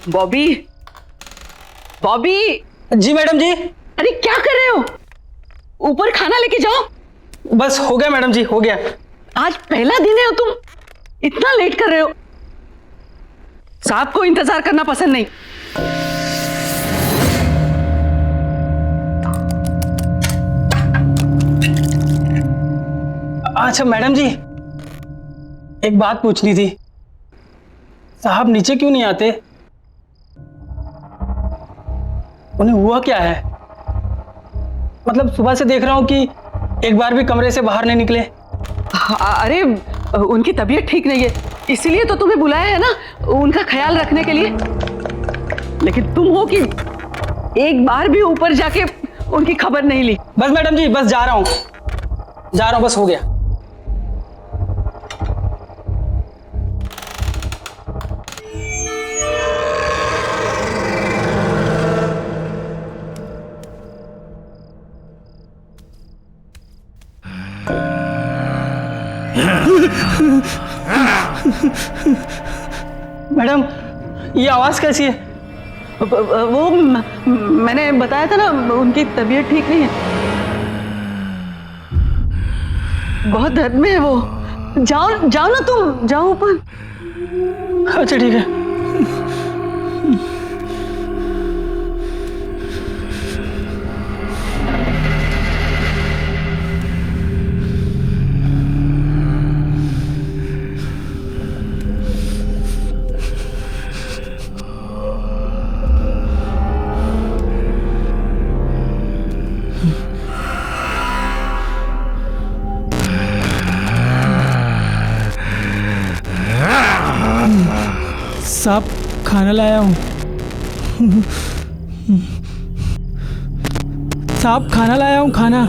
बॉबी, बॉबी। जी madam जी। अरे क्या कर रहे हो? ऊपर खाना लेके जाओ। बस हो गया मैडम जी, हो गया। आज पहला दिन है और तुम इतना लेट कर रहे हो। साहब को इंतजार करना पसंद नहीं। अच्छा मैडम जी, एक बात पूछनी थी। साहब नीचे क्यों नहीं आते? उन्हें हुआ क्या है? मतलब सुबह से देख रहा हूं कि एक बार भी कमरे से बाहर नहीं निकले। अरे उनकी तबीयत ठीक नहीं है, इसीलिए तो तुम्हें बुलाया है ना, उनका ख्याल रखने के लिए। लेकिन तुम हो कि एक बार भी ऊपर जाके उनकी खबर नहीं ली। बस मैडम जी, बस जा रहा हूं, बस हो गया। मैडम, ये आवाज कैसी है? वो मैंने बताया था ना, उनकी तबीयत ठीक नहीं है, बहुत दर्द में है वो। जाओ जाओ ना, तुम जाओ ऊपर। अच्छा ठीक है। साहब, खाना लाया हूँ। साहब, खाना लाया हूँ, खाना।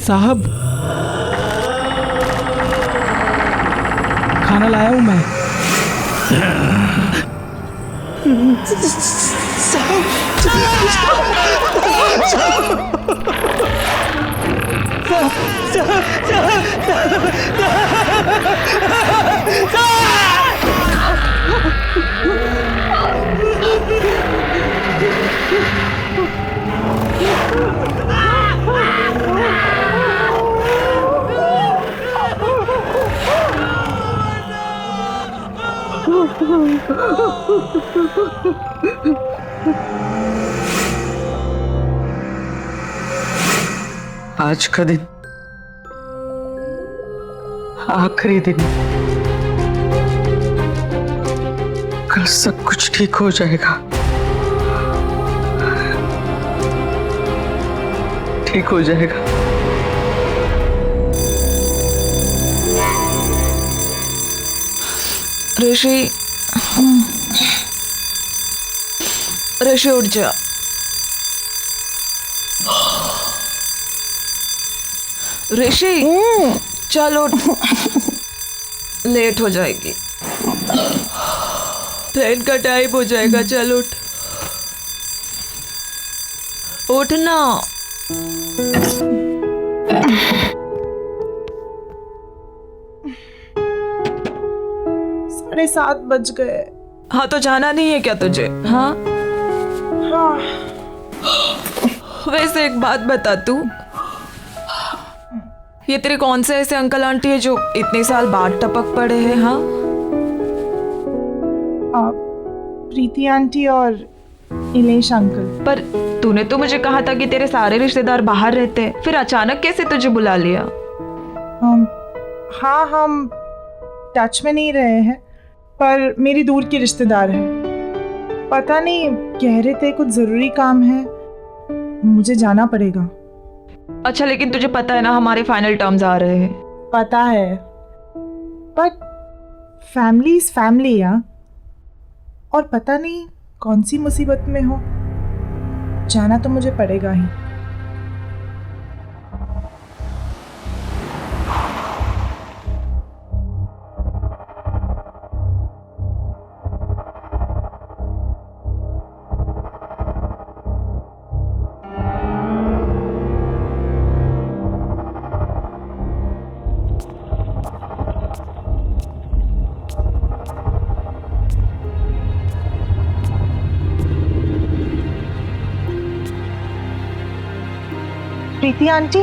साहब, खाना लाया हूँ मैं। आज का दिन आखिरी दिन, कल सब कुछ ठीक हो जाएगा, ठीक हो जाएगा। ऋषि, ऋषि उठ जा। ऋषि चल उठ, लेट हो जाएगी, ट्रेन का टाइम हो जाएगा। चल उठ, उठ ना। 7:30 बज गए। हाँ तो जाना नहीं है क्या तुझे? हाँ हाँ। वैसे एक बात बता, तू ये तेरे कौन से ऐसे अंकल आंटी है जो इतने साल बाद टपक पड़े हैं? हाँ, प्रीति आंटी और इलेश अंकल। पर तूने तो मुझे कहा था कि तेरे सारे रिश्तेदार बाहर रहते हैं, फिर अचानक कैसे तुझे बुला लिया? हाँ, हम टच में नहीं रहे हैं, पर मेरी दूर की रिश्तेदार है। पता नहीं, कह रहे थे कुछ जरूरी काम है, मुझे जाना पड़ेगा। अच्छा, लेकिन तुझे पता है ना हमारे फाइनल टर्म्स आ रहे हैं। पता है, बट फैमिली इज फैमिली यार। और पता नहीं कौन सी मुसीबत में हो, जाना तो मुझे पड़ेगा ही। प्रीति आंटी,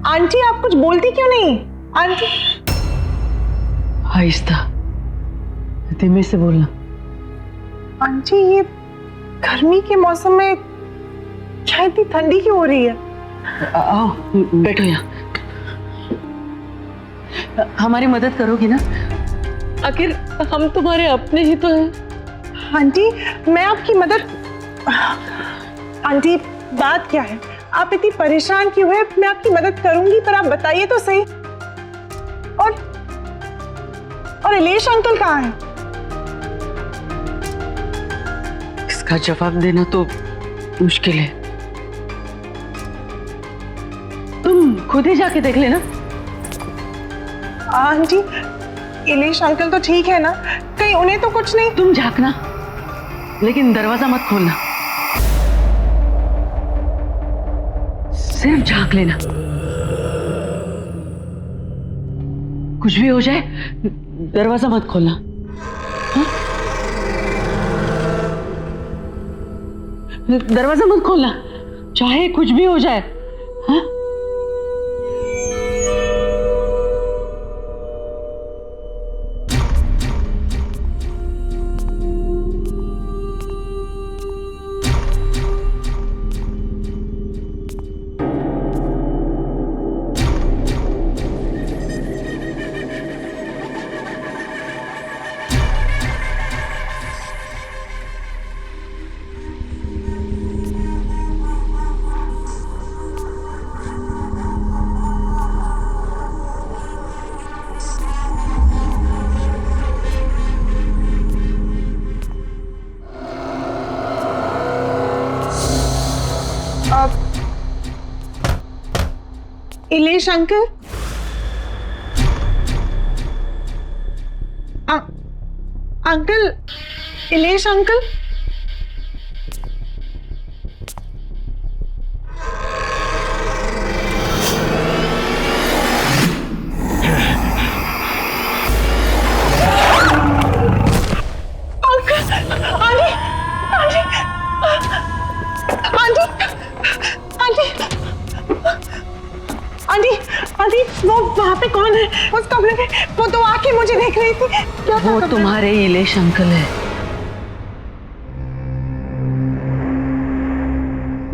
आंटी आप कुछ बोलती क्यों नहीं? आंटी आहिस्ता, धीमे से बोलना। आंटी ये गर्मी के मौसम में क्या इतनी ठंडी क्यों हो रही है? आओ बैठो यहाँ। हमारी मदद करोगी ना? आखिर हम तुम्हारे अपने ही तो हैं। आंटी मैं आपकी मदद, आंटी बात क्या है? आप इतनी परेशान क्यों है? मैं आपकी मदद करूंगी, पर आप बताइए तो सही। और इलेश अंकल कहाँ हैं? इसका जवाब देना तो मुश्किल है, तुम खुद ही जाके देख लेना। आंटी इलेश अंकल तो ठीक है ना? कहीं उन्हें तो कुछ नहीं? तुम झांकना, लेकिन दरवाजा मत खोलना, सिर्फ झांक लेना। कुछ भी हो जाए दरवाजा मत खोलना। हाँ? दरवाजा मत खोलना, चाहे कुछ भी हो जाए। हाँ? Ilesh uncle, uncle, Ilesh uncle, aunty वो वहाँ पे कौन है उस कमरे में? वो तो आके मुझे देख रही थी। क्या वो तुम्हारे इलेश अंकल है।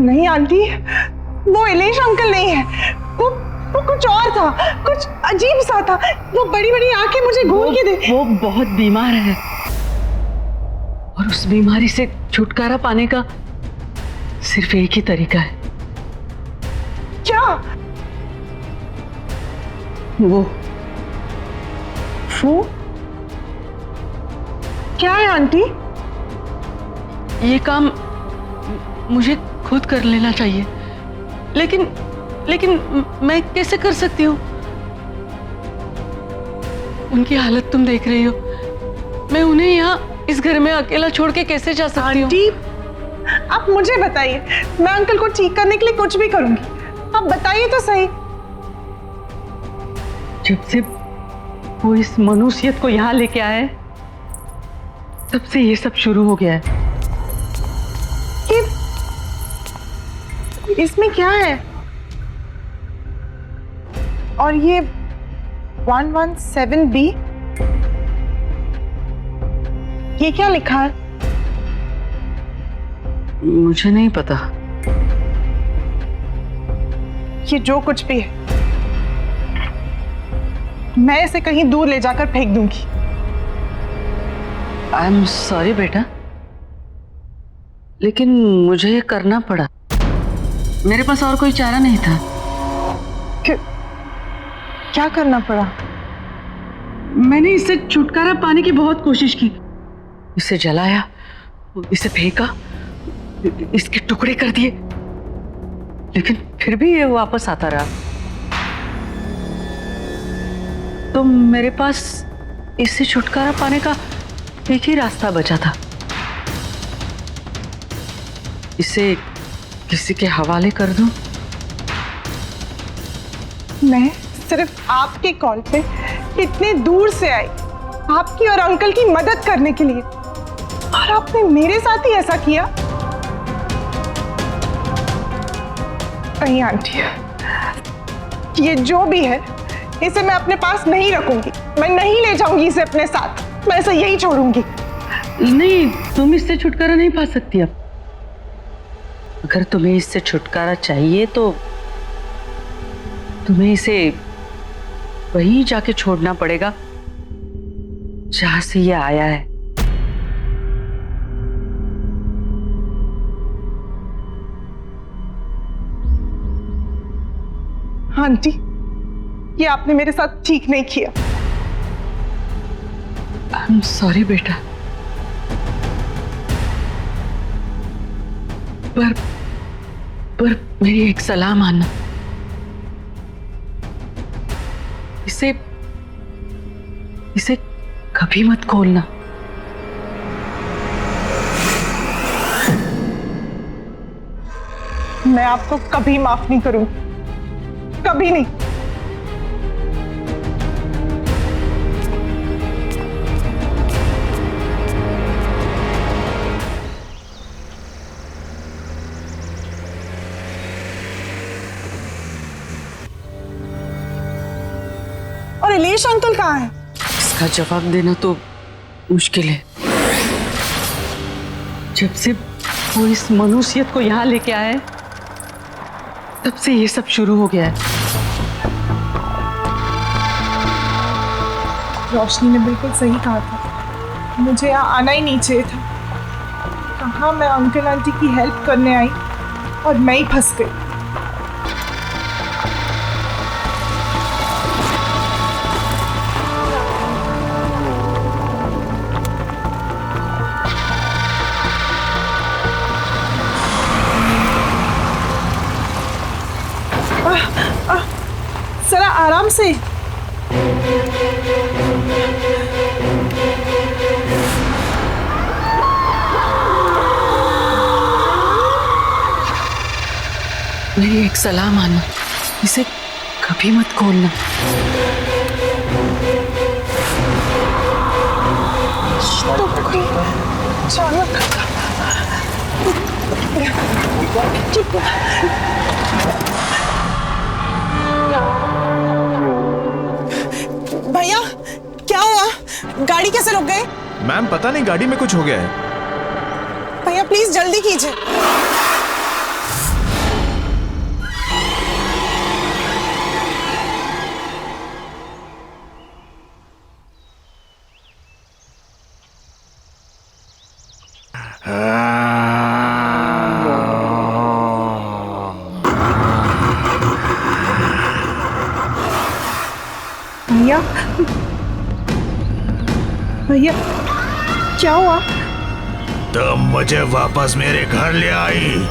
नहीं आंटी, वो इलेश अंकल नहीं है, वो कुछ और था, कुछ अजीब सा था। वो बड़ी बड़ी आंखें मुझे घूर के दे। वो बहुत बीमार है और उस बीमारी से छुटकारा पाने का सिर्फ एक ही तरीका है। क्या? वो क्या है आंटी? ये काम मुझे खुद कर लेना चाहिए, लेकिन मैं कैसे कर सकती हूँ? उनकी हालत तुम देख रही हो, मैं उन्हें यहाँ इस घर में अकेला छोड़ के कैसे जा सकती हूँ? आंटी आप मुझे बताइए, मैं अंकल को ठीक करने के लिए कुछ भी करूंगी। आप बताइए तो सही। जब से वो इस मनुष्यत को यहाँ लेके आए, तब से ये सब शुरू हो गया है। इसमें क्या है? और ये 117B, ये क्या लिखा है? मुझे नहीं पता। ये जो कुछ भी है, मैं इसे कहीं दूर ले जाकर फेंक दूंगी। आई एम सॉरी बेटा, लेकिन मुझे ये करना पड़ा। मेरे पास और कोई चारा नहीं था। क्या करना पड़ा? मैंने इससे छुटकारा पाने की बहुत कोशिश की, इसे जलाया, इसे फेंका, इसके टुकड़े कर दिए, लेकिन फिर भी ये वापस आता रहा। तो मेरे पास इससे छुटकारा पाने का एक ही रास्ता बचा था, इसे किसी के हवाले कर दूं। मैं सिर्फ आपके कॉल पे इतने दूर से आई, आपकी और अंकल की मदद करने के लिए, और आपने मेरे साथ ही ऐसा किया? नहीं आंटी, ये जो भी है इसे मैं अपने पास नहीं रखूंगी, मैं नहीं ले जाऊंगी इसे अपने साथ, मैं इसे यही छोड़ूंगी। नहीं, तुम इससे छुटकारा नहीं पा सकती अब। अगर तुम्हें इससे छुटकारा चाहिए तो तुम्हें इसे वहीं जाके छोड़ना पड़ेगा जहां से ये आया है। आंटी, ये आपने मेरे साथ ठीक नहीं किया। आई एम सॉरी बेटा, पर मेरी एक सलाह मानना, इसे कभी मत खोलना। मैं आपको कभी माफ नहीं करूंगी, कभी नहीं। और इलेश अंकल कहाँ है? इसका जवाब देना तो मुश्किल है। जब से वो इस मनुष्यत को यहाँ लेके आए तब से ये सब शुरू हो गया है। रोशनी ने बिल्कुल सही कहा था, मुझे यहाँ आना ही नहीं चाहिए था। कहाँ मैं अंकल आंटी की हेल्प करने आई और मैं ही फंस गई। जरा आराम से। मेरी एक सलाह मानो, इसे कभी मत खोलना। तो कोई अचानक भैया, क्या हुआ? गाड़ी कैसे रुक गए? मैम पता नहीं, गाड़ी में कुछ हो गया है। भैया प्लीज जल्दी कीजिए। भैया, भैया क्या हुआ? तुम मुझे वापस मेरे घर ले आई।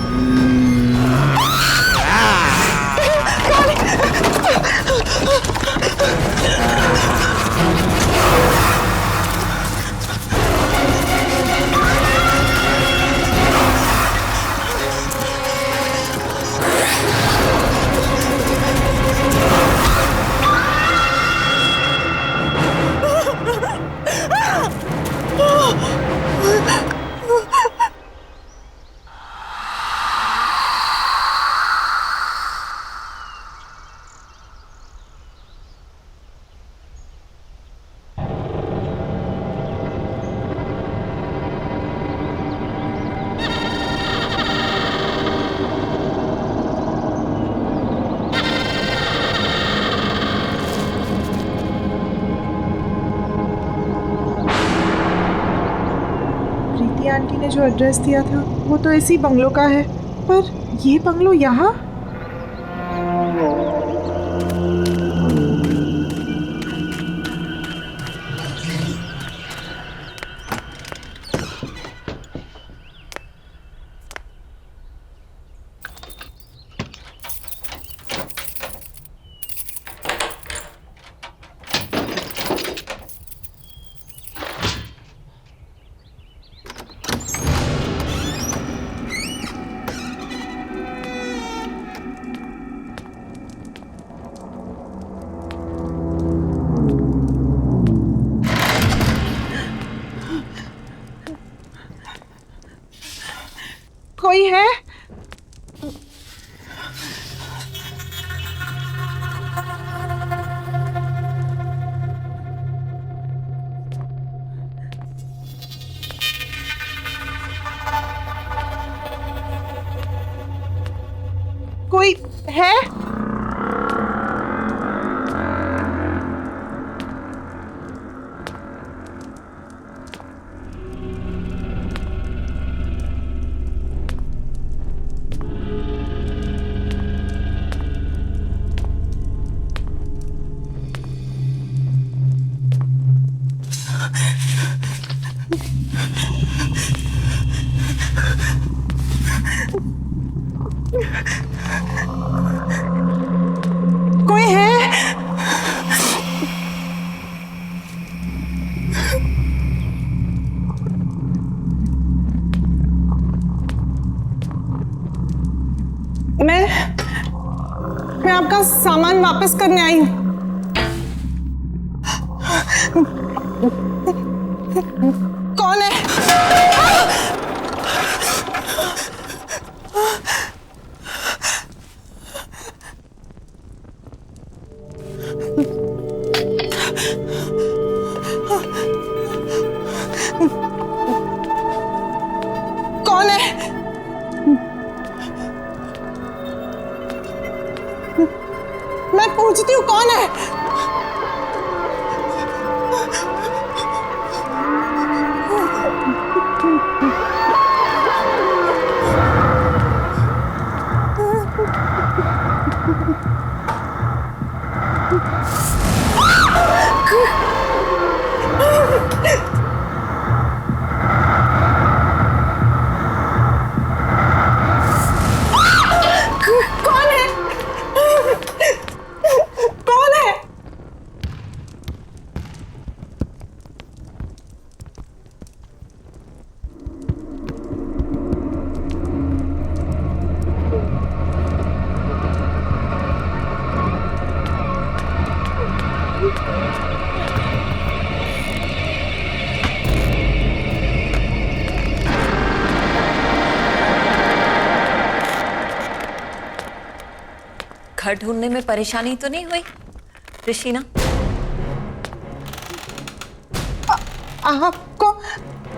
आंटी ने जो एड्रेस दिया था वो तो इसी बंगलो का है, पर ये बंगलो यहाँ? कोई है? कोई है? कोई है? मैं आपका सामान वापस करने आई हूँ। कौन है? कौन है? मैं पूछती हूँ कौन है? कौन है? कौन है? घर ढूंढने में परेशानी तो नहीं हुई ऋषिना? आपको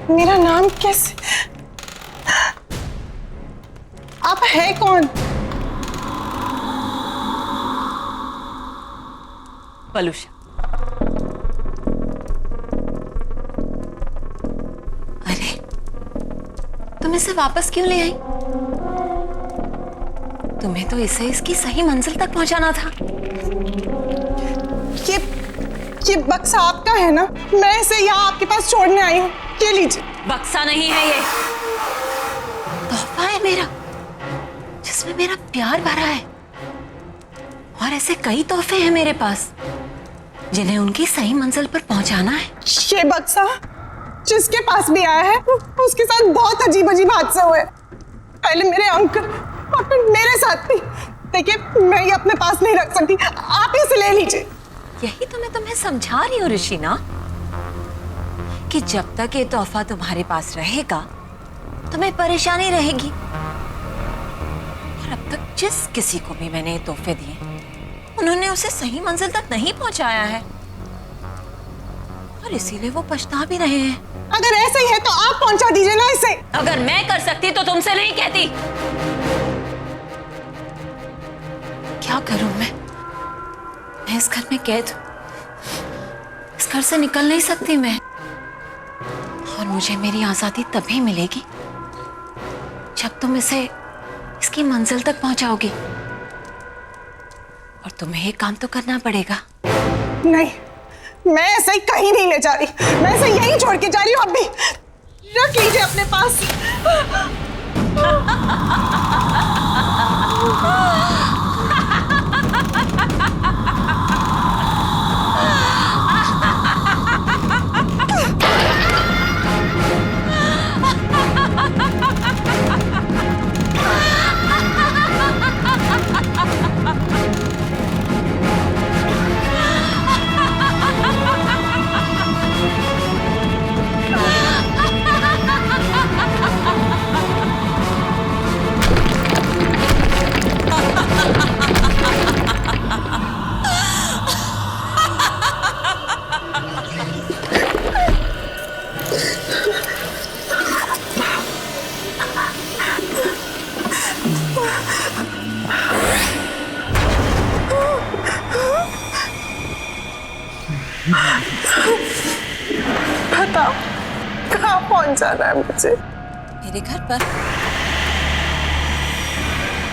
मेरा नाम कैसे? आप है कौन? पलूषा। अरे तुम इसे वापस क्यों ले आई? तुम्हें तो इसे इसकी सही मंजिल तक पहुंचाना था। ये बक्सा आपका है ना? मैं इसे यहाँ आपके पास छोड़ने आई हूँ। ये लीजिए। बक्सा नहीं है ये, तोहफा है मेरा, जिसमें मेरा प्यार भरा है। और ऐसे कई तोहफे हैं मेरे पास जिन्हें उनकी सही मंजिल पर पहुंचाना है। ये बक्सा जिसके पास भी आया है उसके साथ बहुत अजीब अजीब हादसे हुए। पहले मेरे अंकल और फिर मेरे साथ भी। देखिए मैं ये अपने पास नहीं रख सकती, आप इसे ले लीजिए। यही तो मैं तुम्हें समझा रही हूँ ऋषिना, कि जब तक ये तोहफा तुम्हारे पास रहेगा तुम्हें परेशानी रहेगी। और अब तक जिस किसी को भी मैंने ये तोहफे दिए उन्होंने उसे सही मंजिल तक नहीं पहुंचाया है, और इसीलिए वो पछता भी रहे हैं। अगर ऐसे ही है तो आप पहुंचा दीजिए ना इसे। अगर मैं कर सकती तो तुमसे नहीं कहती। क्या करूं मैं इस घर में कैद हूं। इस घर से निकल नहीं सकती मैं, और मुझे मेरी आजादी तभी मिलेगी जब तुम इसे इसकी मंजिल तक पहुंचाओगी। और तुम्हें एक काम तो करना पड़ेगा। नहीं, मैं ऐसे ही कहीं नहीं ले जा रही। मैं इसे यहीं छोड़ के जा रही हूँ। अब भी रख लीजिए अपने पास। बता, कहाँ पहुंच जाना है मुझे? मेरे घर पर,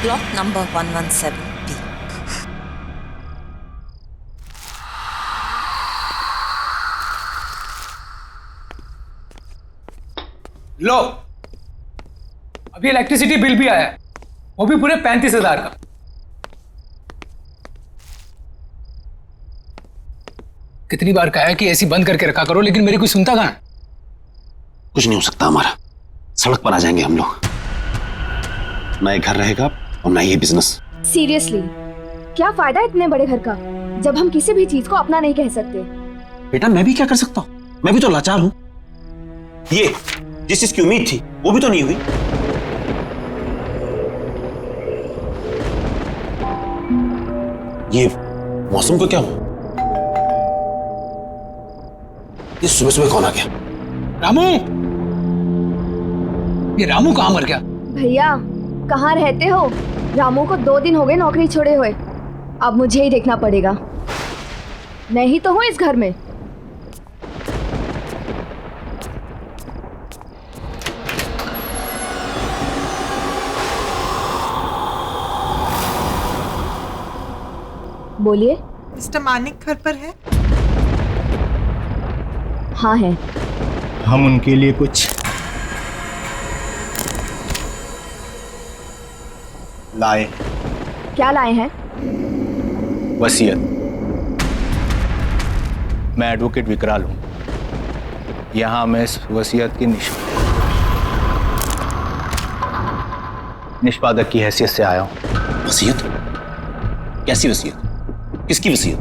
ब्लॉक नंबर 117B। लो, अभी इलेक्ट्रिसिटी बिल भी आया है, वो भी पूरे 35,000 का। कितनी बार कहा है कि एसी बंद करके रखा करो, लेकिन मेरी कोई सुनता कहाँ है? कुछ नहीं हो सकता हमारा, सड़क पर आ जाएंगे हम लोग। ना ये घर रहेगा और ना ये बिजनेस। सीरियसली, क्या फायदा इतने बड़े घर का जब हम किसी भी चीज को अपना नहीं कह सकते? बेटा मैं भी क्या कर सकता हूँ, मैं भी तो लाचार हूँ। ये जिस चीज की उम्मीद थी वो भी तो नहीं हुई। ये मौसम को क्या हुआ? ये सुबह सुबह कौन आ गया? रामू, ये रामू कहाँ मर गया? भैया कहाँ रहते हो? रामू को 2 दिन हो गए नौकरी छोड़े हुए। अब मुझे ही देखना पड़ेगा। मैं ही तो हूँ इस घर में। बोलिए। मिस्टर मानिक घर पर है? हाँ है। हम उनके लिए कुछ लाए। क्या लाए हैं? वसीयत। मैं एडवोकेट विकराल हूं, यहां मैं इस वसीयत की निष्पादक की हैसियत से आया हूं। वसीयत? कैसी वसीयत? किसकी वसीयत?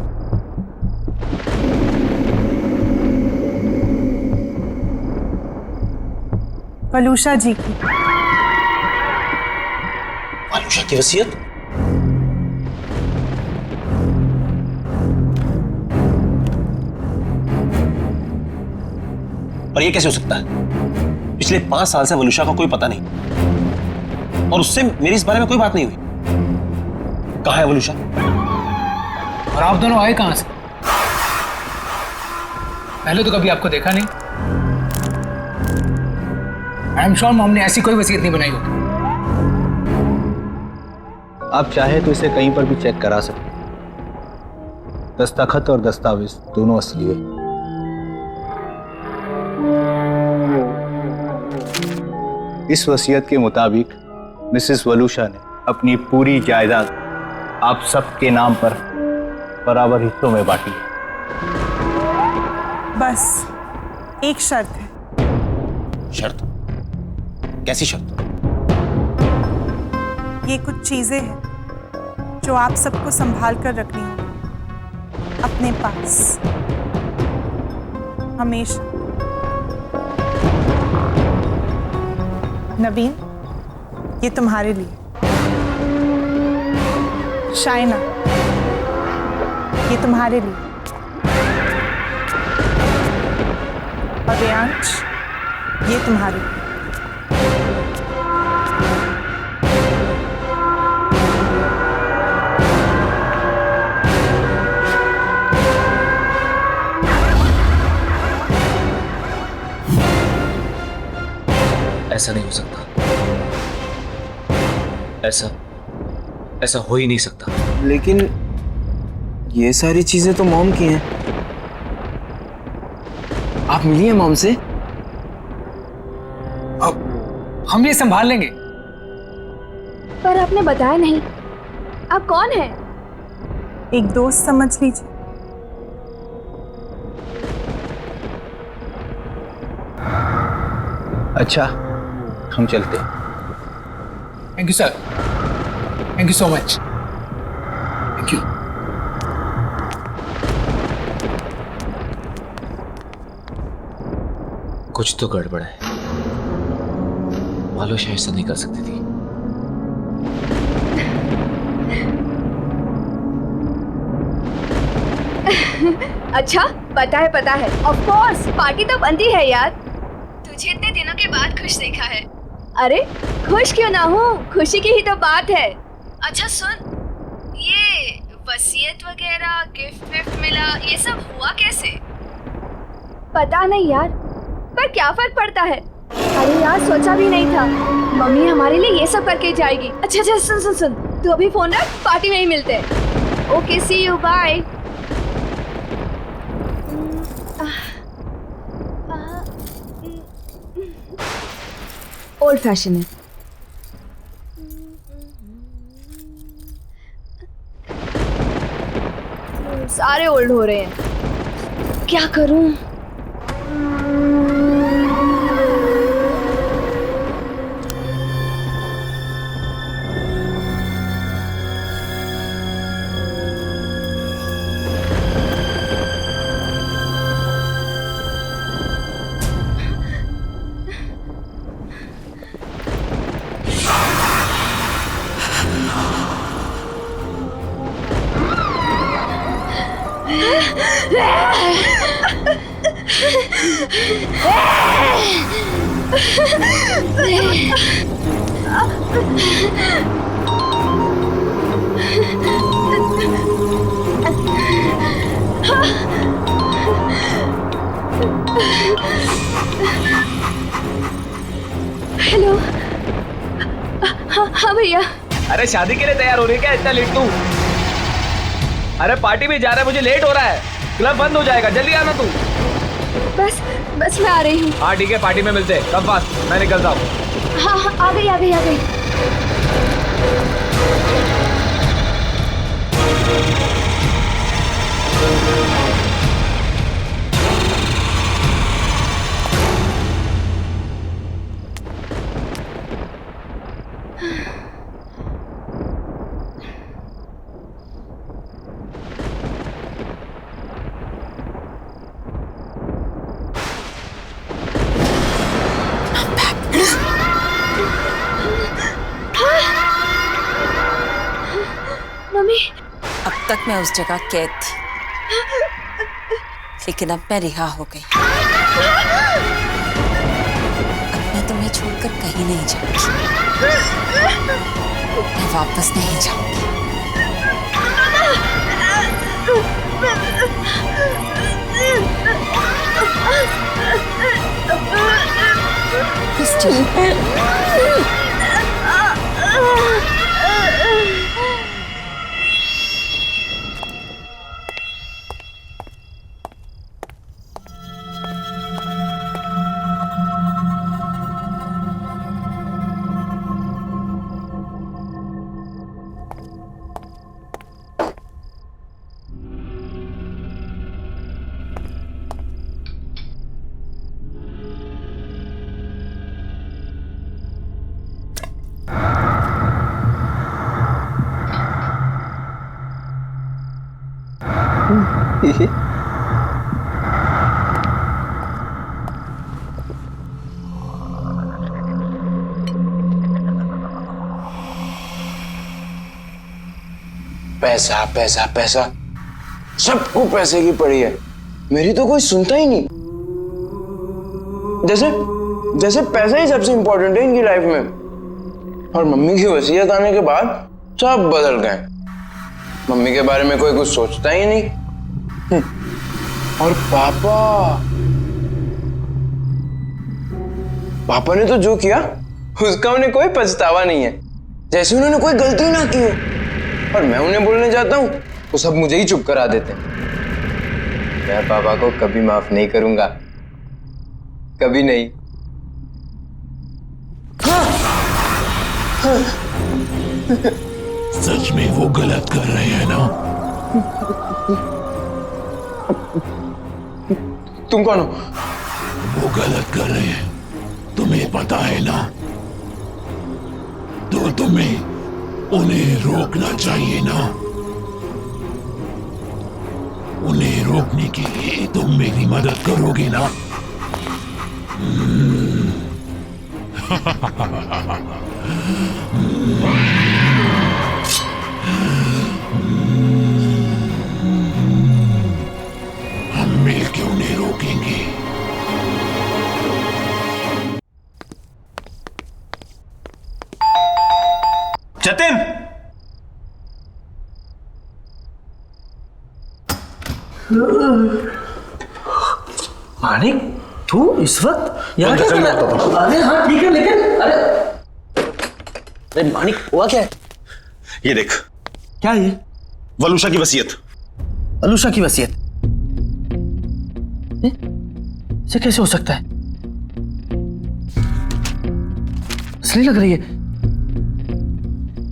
वलूषा जी की। आलूषा की वसीयत? और ये कैसे हो सकता है? पिछले 5 साल से वलूषा का कोई पता नहीं, और उससे मेरी इस बारे में कोई बात नहीं हुई। कहाँ है वलूषा? और आप दोनों आए कहां से? पहले तो कभी आपको देखा नहीं। आई एम श्योर मॉम ने ऐसी कोई वसीयत नहीं बनाई होगी। आप चाहे तो इसे कहीं पर भी चेक करा सकते हैं। दस्तखत और दस्तावेज दोनों असली है। इस वसीयत के मुताबिक मिसेस वलूषा ने अपनी पूरी जायदाद आप सबके नाम पर बराबर हिस्सों में बांटी है। बस एक शर्त है। शर्त? कैसी शर्त? ये कुछ चीजें हैं जो आप सबको संभाल कर रखनी होगी अपने पास हमेशा। नवीन, ये तुम्हारे लिए। शाइना, ये तुम्हारे लिए। और रेयांश, ये तुम्हारे लिए। ऐसा नहीं हो सकता। ऐसा हो ही नहीं सकता। लेकिन ये सारी चीजें तो मॉम की हैं। आप मिलिए मॉम से। अब हम ये संभाल लेंगे। पर आपने बताया नहीं, आप कौन है? एक दोस्त समझ लीजिए। अच्छा, हम चलते हैं। Thank you sir, thank you so much. Thank you. कुछ तो गड़बड़ है। वलूषा ऐसा नहीं कर सकती थी। अच्छा, पता है। ऑफ कोर्स, पार्टी तो बनती है यार। तुझे इतने दिनों के बाद खुश देखा है। अरे खुश क्यों ना हूँ, खुशी की ही तो बात है। अच्छा सुन, ये वसीयत वगैरह गिफ्ट विफ्ट मिला, ये सब हुआ कैसे? पता नहीं यार, पर क्या फर्क पड़ता है? अरे यार, सोचा भी नहीं था मम्मी हमारे लिए ये सब करके जाएगी। अच्छा अच्छा, सुन सुन सुन, तू अभी फोन रख, पार्टी में ही मिलते हैं। Okay, see you, bye. Old fashion है। सारे ओल्ड हो रहे हैं, क्या करूं? हेलो। हाँ भैया। अरे शादी के लिए तैयार हो रही है क्या इतना लेट तू? अरे पार्टी में जा रहा है, मुझे लेट हो रहा है, क्लब बंद हो जाएगा, जल्दी आना तू। बस बस मैं आ रही हूँ। हाँ ठीक है, पार्टी में मिलते हैं, कम फास्ट, मैं निकलता हूँ। हाँ हाँ, आ गई आ गई आ गई। मम्मी, अब तक मैं उस जगह कैद थी, लेकिन अब मैं रिहा हो गई। अब मैं तुम्हें छोड़कर कहीं नहीं जाऊंगी, मैं वापस नहीं जाऊंगी। पैसा पैसा पैसा, सबको पैसे की पड़ी है, मेरी तो कोई सुनता ही नहीं। जैसे जैसे पैसा ही सबसे इंपॉर्टेंट है इनकी लाइफ में। और मम्मी की वसीयत आने के बाद सब बदल गए। मम्मी के बारे में कोई कुछ सोचता ही नहीं। और पापा ने तो जो किया उसका उन्हें कोई पछतावा नहीं है, जैसे उन्होंने कोई गलती ना की हो। और मैं उन्हें बोलने जाता हूँ तो सब मुझे ही चुप करा देते हैं। मैं पापा को कभी माफ नहीं करूंगा, कभी नहीं। सच में वो गलत कर रहे हैं ना? तुम कौन हो? वो गलत कर रहे हैं, तुम्हें पता है ना? तो तुम्हें उन्हें रोकना चाहिए ना? उन्हें रोकने के लिए तुम मेरी मदद करोगे ना? हम मिलकर उन्हें रोकेंगे। जतिन! मानिक, तू इस वक्त यहाँ कौन क्या सा कर रहा चल है? अरे हाँ ठीक है, लेकिन अरे मानिक हुआ क्या है? ये देख, क्या है ये? वलूशा की वसीयत। अलूशा की वसीयत? इसे कैसे हो सकता है? असली लग रही है।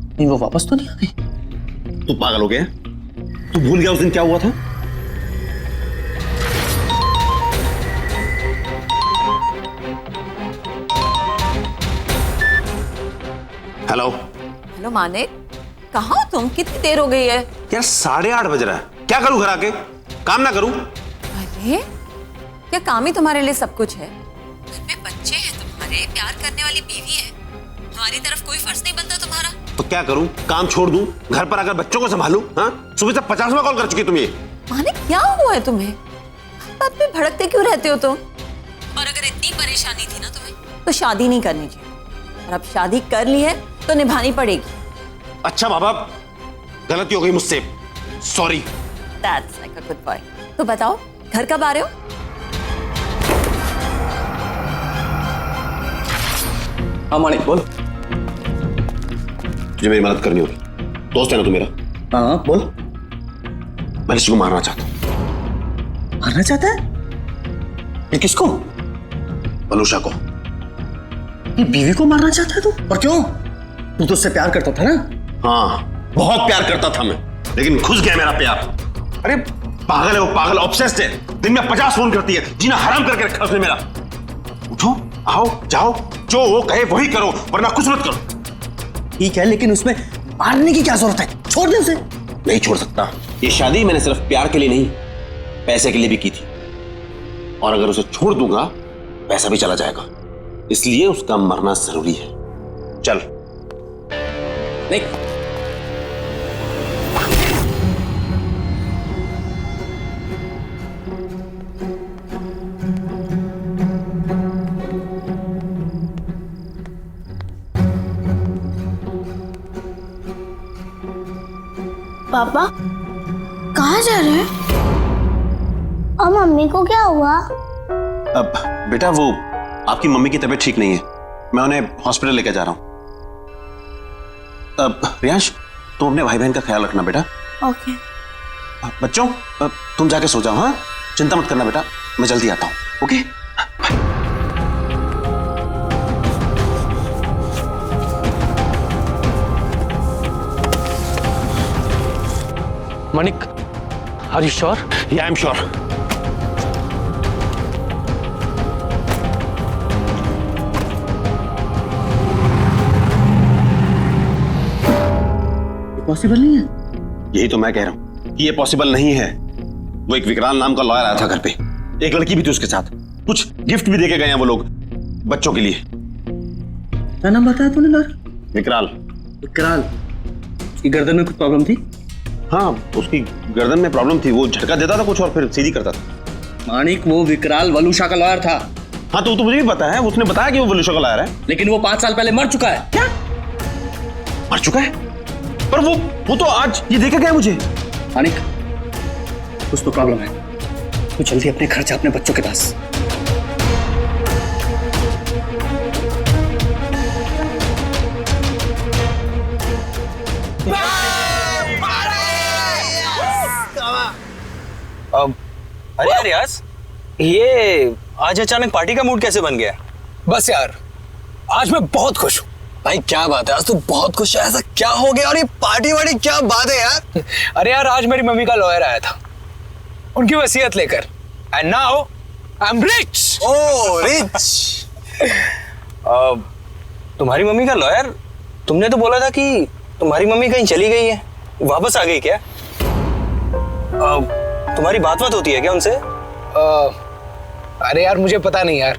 नहीं, वो वापस तो नहीं आ गई? तू पागल हो गया? तू भूल गया उस दिन क्या हुआ था? हेलो हेलो मानिक, कहाँ हो तुम? कितनी देर हो गई है? यार 8:30 बज रहा है। क्या करूं घर आके? काम ना करूं? अरे क्या काम ही तुम्हारे लिए सब कुछ है? घर में बच्चे हैं तुम्हारे, प्यार करने वाली बीवी है, हमारी तरफ कोई फर्ज नहीं बनता तुम्हारा? तो क्या करूं? काम छोड़ दूं? घर पर आकर बच्चों को संभालूं? हाँ, सुबह से 50वां कॉल कर चुकी तुम ये। मानिक क्या हुआ है तुम्हें? हर बात में भड़कते क्यों रहते हो तुम? और अगर इतनी परेशानी थी ना तुम्हें तो शादी नहीं करनी चाहिए, और अब शादी कर ली है तो निभानी पड़ेगी। अच्छा बाबा, गलती हो गई मुझसे, sorry. That's like a good boy। तो बताओ घर कब आ रहे हो? हाँ मानिक बोल। तुझे मेरी मदद करनी होगी, दोस्त है ना तू मेरा। हाँ बोल। मैं किसी को मारना चाहता हूँ। मारना चाहता है? ये किसको? वलूशा को। ये बीवी को मारना चाहता है तू? और क्यों? तू तो उससे प्यार करता था ना? हाँ, बहुत प्यार करता था मैं, लेकिन घुस गया मेरा प्यार। अरे पागल है वो, पागल, ऑब्सेस्ड है। दिन में 50 फोन करती है, जीना हराम करके रखा उसने मेरा। उठो, आओ, जाओ, जो वो कहे वही करो, वरना कुछ मत करो। ठीक है, लेकिन उसमें मारने की क्या जरूरत है? छोड़ दे उसे। नहीं छोड़ सकता। ये शादी मैंने सिर्फ प्यार के लिए नहीं, पैसे के लिए भी की थी, और अगर उसे छोड़ दूंगा पैसा भी चला जाएगा, इसलिए उसका मरना जरूरी है। चल। नहीं, पापा कहाँ जा रहे हैं? और मम्मी को क्या हुआ? अब बेटा वो आपकी मम्मी की तबीयत ठीक नहीं है, मैं उन्हें हॉस्पिटल लेकर जा रहा हूं। अब रियांश, तुम अपने भाई बहन का ख्याल रखना बेटा। ओके। बच्चों, तुम जाके सो जाओ। हाँ, चिंता मत करना बेटा, मैं जल्दी आता हूँ। Okay. Manik, are you sure? या आई एम श्योर। पॉसिबल नहीं है। यही तो मैं कह रहा हूँ कि ये पॉसिबल नहीं है। वो एक विकराल नाम का लॉयर आया था घर पे, एक लड़की भी थी उसके साथ, कुछ गिफ्ट भी देके गए हैं वो लोग बच्चों के लिए। क्या नाम बताया तूने लॉयर? विकराल। विकराल? उसकी गर्दन में कुछ प्रॉब्लम थी? हाँ, उसकी गर्दन में प्रॉब्लम थी, वो झटका देता था कुछ और फिर सीधी करता था। मानिक, वो विकराल वलूशा का लॉयर था। हाँ, तो मुझे भी पता है, उसने बताया कि वो वलूशा का लॉयर है। लेकिन वो 5 साल पहले मर चुका है। क्या? मर चुका है? पर वो तो आज ये देखे गए मुझे। मानिक, कुछ तो प्रॉब्लम है। तू जल्दी अपने घर जा, अपने बच्चों के पास। अरे यार यास, ये आज अचानक पार्टी का मूड कैसे बन गया? बस यार, आज मैं बहुत खुश हूँ। भाई क्या बात है, आज तू बहुत खुश है, ऐसा क्या हो गया? और ये पार्टी वार्टी क्या बात है यार? अरे यार, आज मेरी मम्मी का लॉयर आया था उनकी वसीयत लेकर, and now I am rich. Oh rich. तुम्हारी मम्मी का लॉयर? तुमने तो बोला था कि तुम्हारी मम्मी कहीं चली गई है, वापस आ गई क्या? तुम्हारी बात होती है क्या उनसे? अरे यार मुझे पता नहीं यार,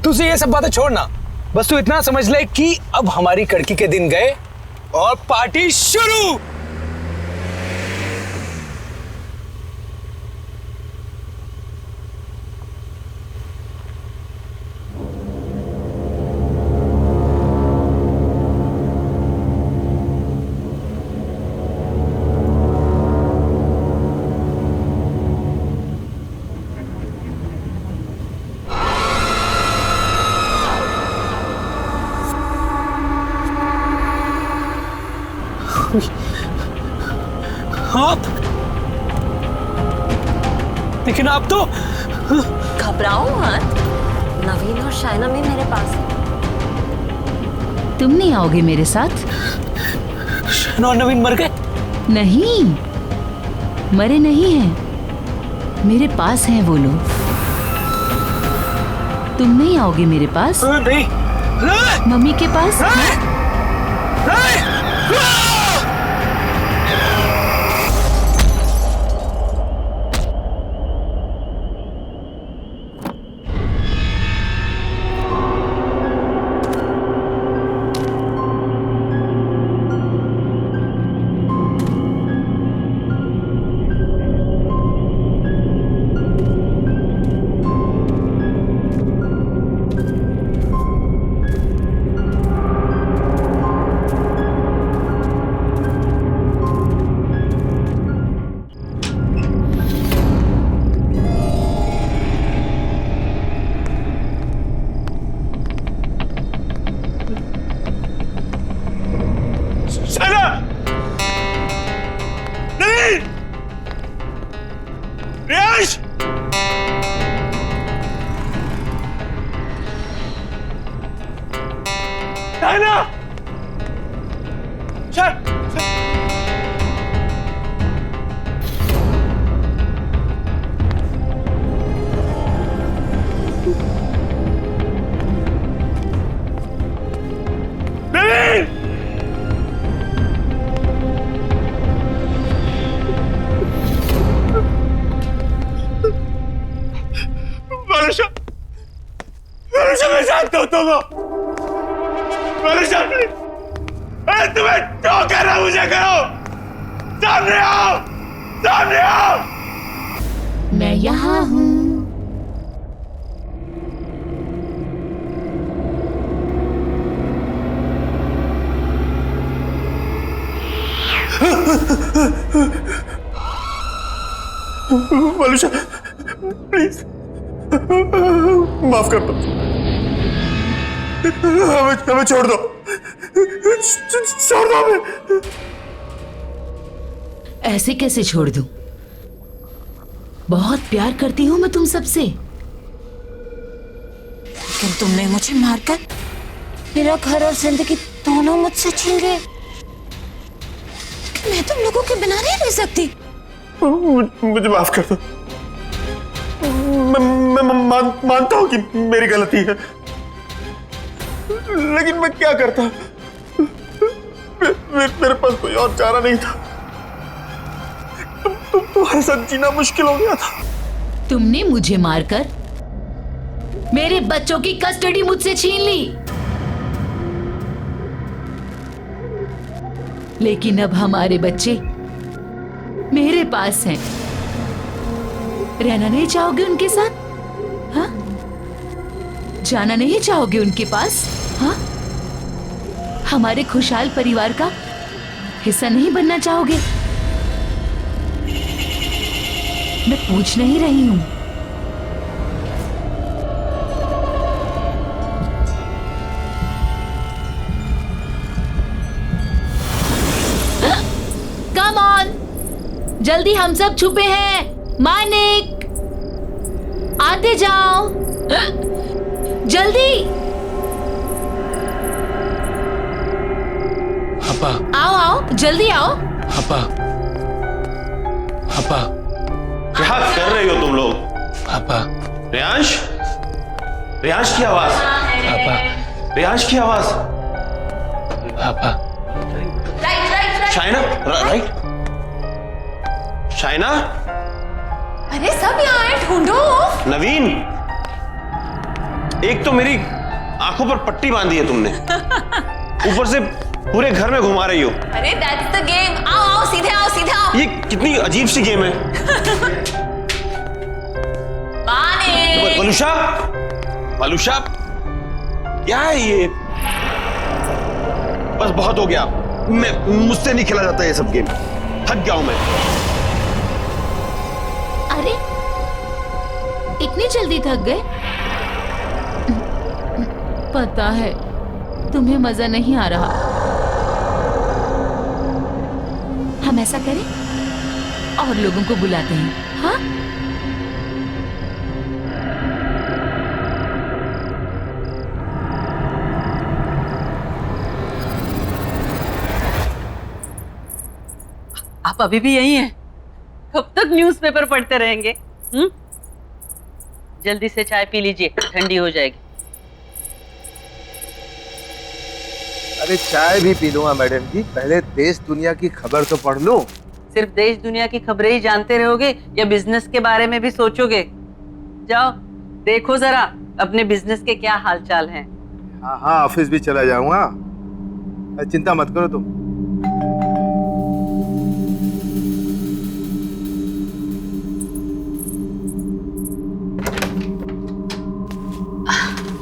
तुझे ये सब बातें छोड़ना, बस तू इतना समझ ले कि अब हमारी कड़की के दिन गए और पार्टी शुरू। आप, लेकिन आप तो घबराओ मत, नवीन और शाइना भी मेरे पास है। तुम नहीं आओगे मेरे साथ? शाइना और नवीन मर गए? नहीं, मरे नहीं हैं, मेरे पास हैं वो लोग। तुम नहीं आओगे मेरे पास? नहीं, मम्मी के पास? मैं जानता हूं तुम्हें, तुम्हें जो करना मुझे करो। सामने आओ, सामने आओ। मैं यहाँ हूँ। वलुषा, प्लीज माफ कर दो, हमें छोड़ दो, छोड़ दो हमें। ऐसे कैसे छोड़ दूं? बहुत प्यार करती हूँ मैं तुम सबसे। लेकिन तुमने मुझे मारकर मेरा घर और जिंदगी दोनों मुझसे छीन गए। मैं तुम लोगों के बिना नहीं रह सकती। मुझे माफ कर दो। मैं मानता हूं कि मेरी गलती है, लेकिन मैं क्या करता? मेरे पास कोई और चारा नहीं था। तुम्हारे साथ जीना मुश्किल हो गया था। तुमने मुझे मारकर मेरे बच्चों की कस्टडी मुझसे छीन ली, लेकिन अब हमारे बच्चे मेरे पास हैं। रहना नहीं चाहोगे उनके साथ? हाँ? जाना नहीं चाहोगे उनके पास? हाँ? हमारे खुशहाल परिवार का हिस्सा नहीं बनना चाहोगे? मैं पूछ नहीं रही हूं। कम ऑन, जल्दी, हम सब छुपे हैं। मानिक, आते जाओ, जल्दी। हपा, आओ आओ, जल्दी आओ। हपा, हपा, क्या कर रही हो तुम लोग? हपा, रियांश, रियांश की आवाज। हपा, रियांश की आवाज। हपा, शाइना, राइट? शाइना? अरे सब यहाँ है, ढूंढो। नवीन, एक तो मेरी आंखों पर पट्टी बांधी है तुमने, ऊपर से पूरे घर में घुमा रही हो। अरे दैट्स द गेम। आओ आओ, सीधे आओ, सीधे आओ। ये कितनी अजीब सी गेम है। वलुषा, वलुषा, क्या है ये? बस बहुत हो गया, मुझसे नहीं खेला जाता ये सब गेम। थक गया हूं मैं। अरे इतनी जल्दी थक गए? पता है तुम्हें मजा नहीं आ रहा। हम ऐसा करें और लोगों को बुलाते हैं। हाँ, आप अभी भी यही हैं? कब तक न्यूज़पेपर पढ़ते रहेंगे? जल्दी से चाय पी लीजिए, ठंडी हो जाएगी। अरे चाय भी पी लूंगा मैडम जी, पहले देश दुनिया की खबर तो पढ़ लूं। सिर्फ देश दुनिया की खबरें ही जानते रहोगे या बिजनेस के बारे में भी सोचोगे? जाओ देखो जरा अपने बिजनेस के क्या हालचाल हैं। हाँ हाँ, ऑफिस भी चला जाऊंगा, चिंता मत करो तुम।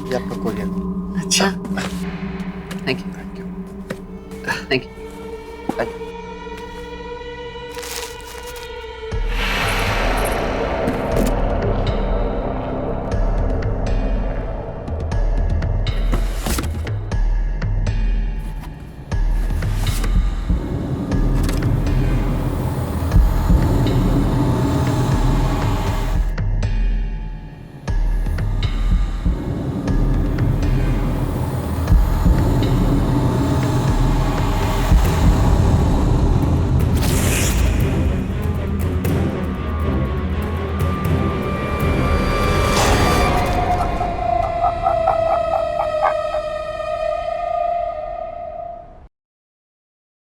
ये आपका कोरियर। अच्छा, थैंक यू।